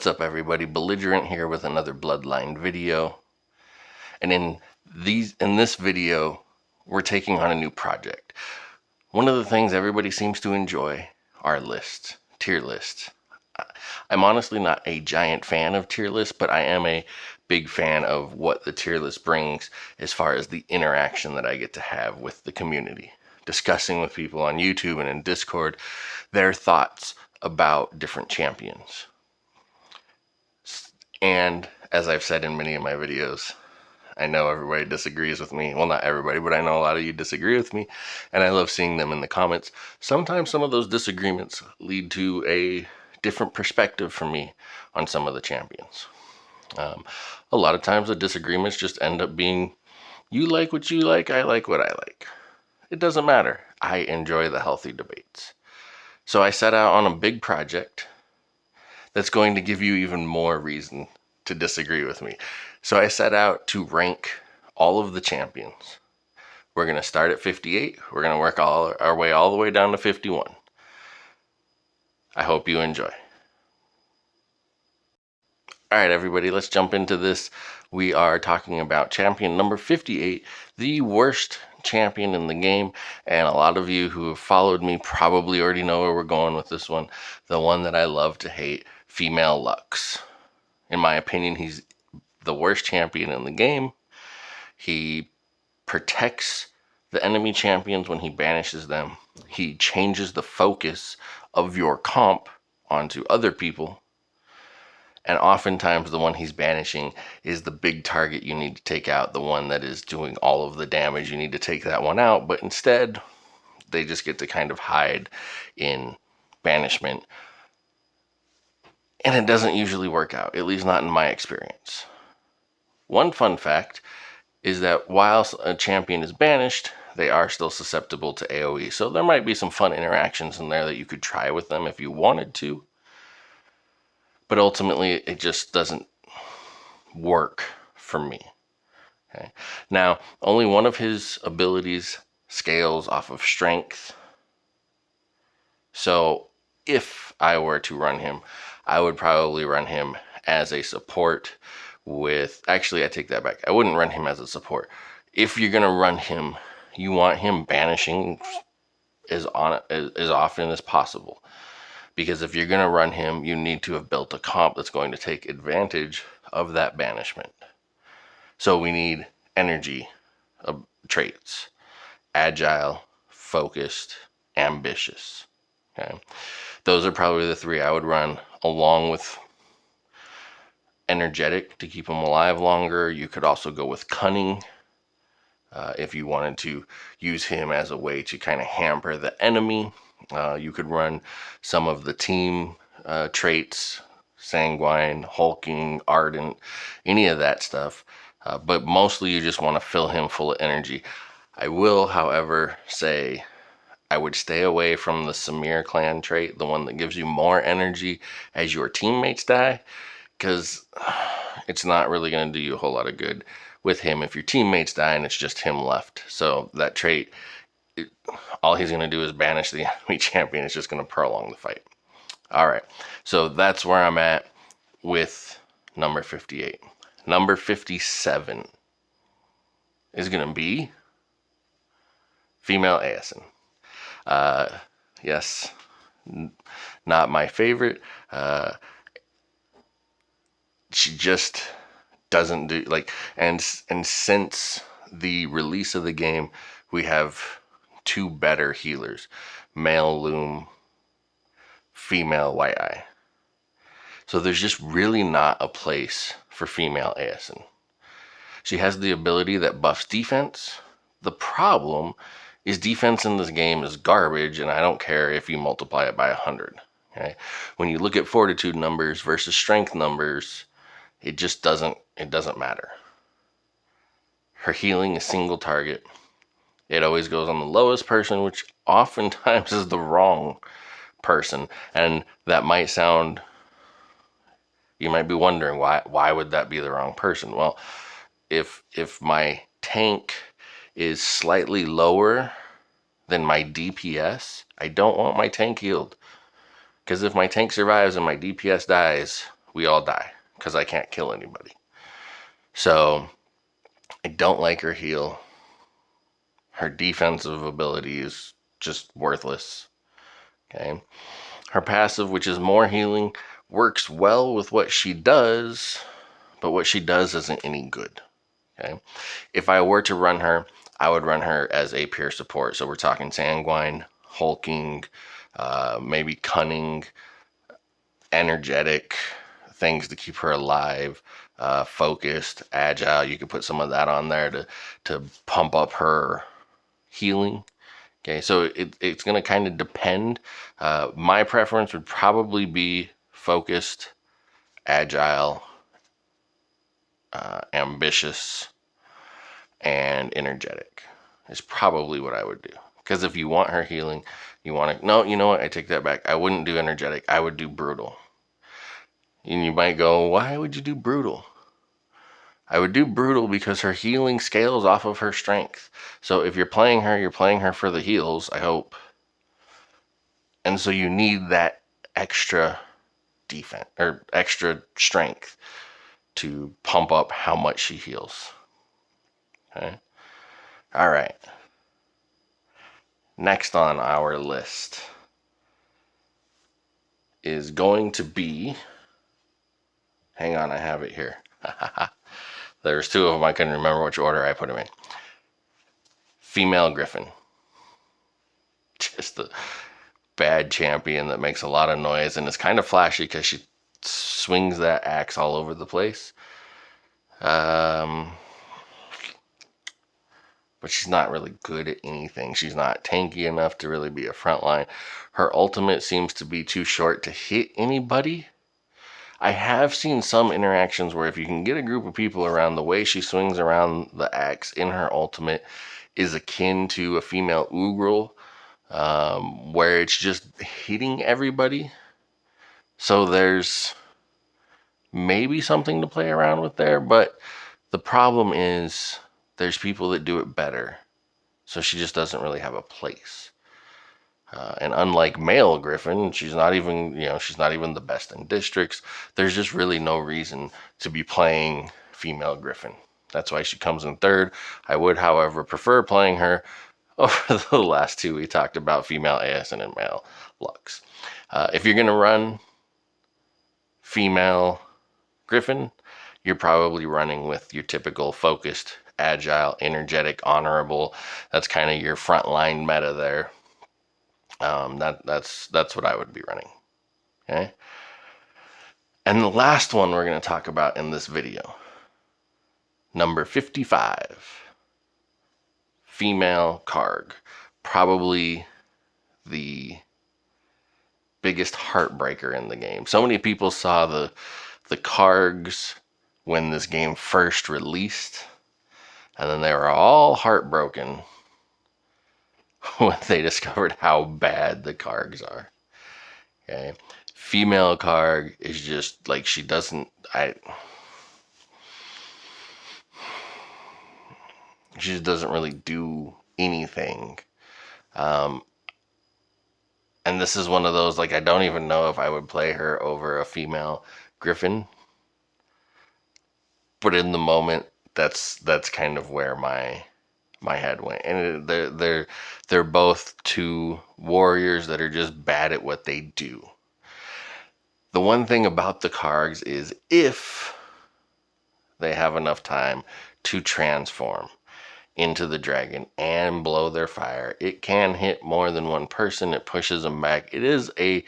What's up, everybody? Belligerent here with another Bloodline video. And in this video, we're taking on a new project. One of the things everybody seems to enjoy are lists, tier lists. I'm honestly not a giant fan of tier lists, but I am a big fan of what the tier list brings as far as the interaction that I get to have with the community. Discussing with people on YouTube and in Discord their thoughts about different champions. And as I've said in many of my videos, I know everybody disagrees with me. Well, not everybody, but I know a lot of you disagree with me, and I love seeing them in the comments. Sometimes some of those disagreements lead to a different perspective for me on some of the champions. A lot of times the disagreements just end up being, you like what you like, I like what I like. It doesn't matter. I enjoy the healthy debates. So I set out on a big project that's going to give you even more reason to disagree with me. So I set out to rank all of the champions. We're going to start at 58. We're going to work our way all the way down to 51. I hope you enjoy. All right, everybody, let's jump into this. We are talking about champion number 58, the worst champion in the game, and a lot of you who have followed me probably already know where we're going with this one. The one that I love to hate, Female Lux. In my opinion, he's the worst champion in the game. He protects the enemy champions when he banishes them. He changes the focus of your comp onto other people. And oftentimes the one he's banishing is the big target you need to take out, the one that is doing all of the damage. You need to take that one out, but instead they just get to kind of hide in banishment. And it doesn't usually work out, at least not in my experience. One fun fact is that while a champion is banished, they are still susceptible to AoE. So there might be some fun interactions in there that you could try with them if you wanted to. But ultimately, it just doesn't work for me. Okay. Now, only one of his abilities scales off of strength. So if I were to run him, I would probably run him as a support with... Actually, I take that back. I wouldn't run him as a support. If you're going to run him, you want him banishing as often as possible. Because if you're going to run him, you need to have built a comp that's going to take advantage of that banishment. So we need energy traits. Agile, focused, ambitious. Okay. Those are probably the three I would run, along with energetic to keep him alive longer. You could also go with cunning if you wanted to use him as a way to kind of hamper the enemy. You could run some of the team traits, sanguine, hulking, ardent, any of that stuff. But mostly you just want to fill him full of energy. I will, however, say I would stay away from the Samir clan trait, the one that gives you more energy as your teammates die, because it's not really going to do you a whole lot of good with him if your teammates die and it's just him left. So that trait, all he's going to do is banish the enemy champion. It's just going to prolong the fight. All right, so that's where I'm at with number 58. Number 57 is going to be female Asin. Yes, not my favorite. She just doesn't do and since the release of the game, we have two better healers, male Loom, female White Eye. So there's just really not a place for female Asin. She has the ability that buffs defense. The problem is defense in this game is garbage, and I don't care if you multiply it by 100. Okay? When you look at fortitude numbers versus strength numbers, it just doesn't matter. Her healing is single target. It always goes on the lowest person, which oftentimes is the wrong person. And that might sound... You might be wondering, why would that be the wrong person? Well, if my tank is slightly lower than my DPS, I don't want my tank healed. Because if my tank survives and my DPS dies, we all die because I can't kill anybody. So I don't like her heal. Her defensive ability is just worthless. Okay. Her passive, which is more healing, works well with what she does, but what she does isn't any good. Okay. If I were to run her, I would run her as a pure support. So we're talking sanguine, hulking, maybe cunning, energetic, things to keep her alive, focused, agile. You could put some of that on there to pump up her healing. Okay, so it's going to kind of depend. My preference would probably be focused, agile, ambitious, and energetic. Is probably what I would do. Because if you want her healing, you want to... No, you know what? I take that back. I wouldn't do energetic. I would do brutal. And you might go, why would you do brutal? I would do brutal because her healing scales off of her strength. So if you're playing her for the heals, I hope. And so you need that extra defense or extra strength to pump up how much she heals. Okay. All right. Next on our list is going to be, hang on, I have it here. There's two of them. I couldn't remember which order I put them in. Female Griffin. Just a bad champion that makes a lot of noise and is kind of flashy because she swings that axe all over the place. But she's not really good at anything. She's not tanky enough to really be a frontline. Her ultimate seems to be too short to hit anybody. I have seen some interactions where if you can get a group of people around, the way she swings around the axe in her ultimate is akin to a female Ugrel, where it's just hitting everybody. So there's maybe something to play around with there, but the problem is there's people that do it better. So she just doesn't really have a place. And unlike male Griffin, she's not even the best in districts. There's just really no reason to be playing female Griffin. That's why she comes in third. I would, however, prefer playing her over the last two we talked about, female Asin and male Lux. If you're going to run female Griffin, you're probably running with your typical focused, agile, energetic, honorable. That's kind of your frontline meta there. That's what I would be running. Okay. And the last one we're going to talk about in this video, number 55, female Carg. Probably the biggest heartbreaker in the game. So many people saw the Cargs when this game first released, and then they were all heartbroken when they discovered how bad the Cargs are. Okay. Female Carg is just like, she just doesn't really do anything. And this is one of those, like, I don't even know if I would play her over a female Griffin. But in the moment, that's kind of where my head went. And they're both two warriors that are just bad at what they do. The one thing about the Cargs is if they have enough time to transform into the dragon and blow their fire, it can hit more than one person. It pushes them back. It is a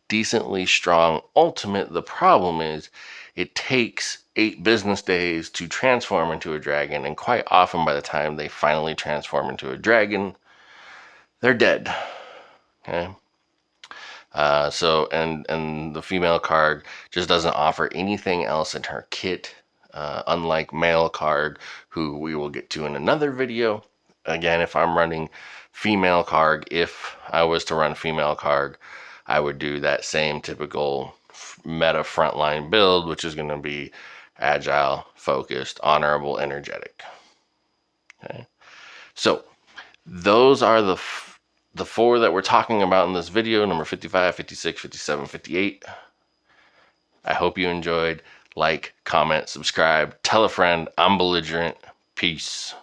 decently strong ultimate. The problem is it takes 8 business days to transform into a dragon, and quite often by the time they finally transform into a dragon, they're dead. Okay. And the female Carg just doesn't offer anything else in her kit, unlike male Carg, who we will get to in another video. Again, if I'm running female Carg, if I was to run female Carg, I would do that same typical meta frontline build, which is going to be agile, focused, honorable, energetic. Okay. So those are the 4 that we're talking about in this video, number 55, 56, 57, 58. I hope you enjoyed. Like, comment, subscribe, tell a friend. I'm Belligerent. Peace.